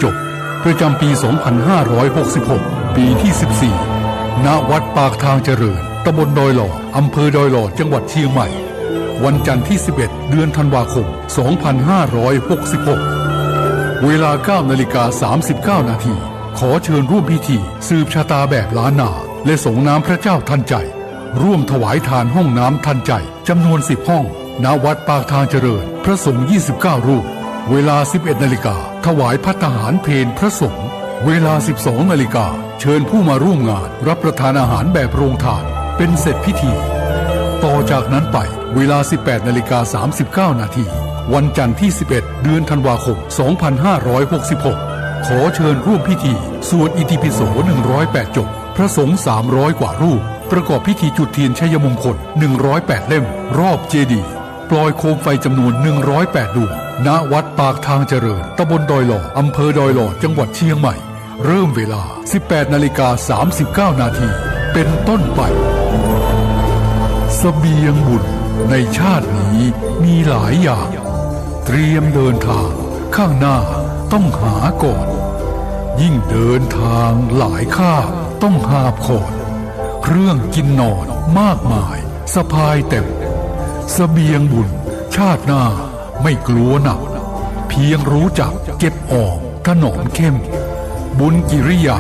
จบประจำปี 2566 ปีที่ 14 ณ วัดปากทางเจริญ ตำบลดอยหล่อ อำเภอดอยหล่อ จังหวัดเชียงใหม่ วันจันทร์ที่ 11 เดือนธันวาคม 2566 เวลา 9:39 นาที ขอเชิญร่วมพิธีสืบชะตาแบบล้านนา และส่งน้ำพระเจ้าทันใจ ร่วมถวายทานห้องน้ำทันใจ จำนวน 10 ห้อง ณ วัดปากทางเจริญ พระสงฆ์ 29 รูป เวลา 11 นาฬิกา ถวายภัตตาหารเพลพระสงฆ์ เวลา 12 นาฬิกา เชิญผู้มาร่วมงานรับประทานอาหารแบบโรงทาน เป็นเสร็จพิธี ต่อจากนั้นไป เวลา 18:39 นาที วันจันทร์ที่ 11 เดือนธันวาคม 2566 ขอเชิญร่วมพิธีสวดอิติปิโส 108 จบ พระสงฆ์ 300 กว่ารูป ประกอบพิธีจุดเทียนชัยมงคล 108 เล่ม รอบเจดีย์ ปล่อยโคมไฟจำนวน 108 ดวง ณ วัดปากทางเจริญ ตำบลดอยหล่อ อำเภอดอยหล่อ จังหวัดเชียงใหม่ เริ่มเวลา 18:39 นาที เป็นต้นไป เสบียงบุญในชาตินี้มีหลายอย่าง เตรียมเดินทางข้างหน้าต้องหาก่อน ยิ่งเดินทางหลายข้าต้องหาบก่อนเครื่องกินนอนมากมายสะพายเต็มเสบียงบุญชาติหน้าไม่กลัวหนักเพียงรู้จักเก็บออมถนอมเข้มบุญกิริยา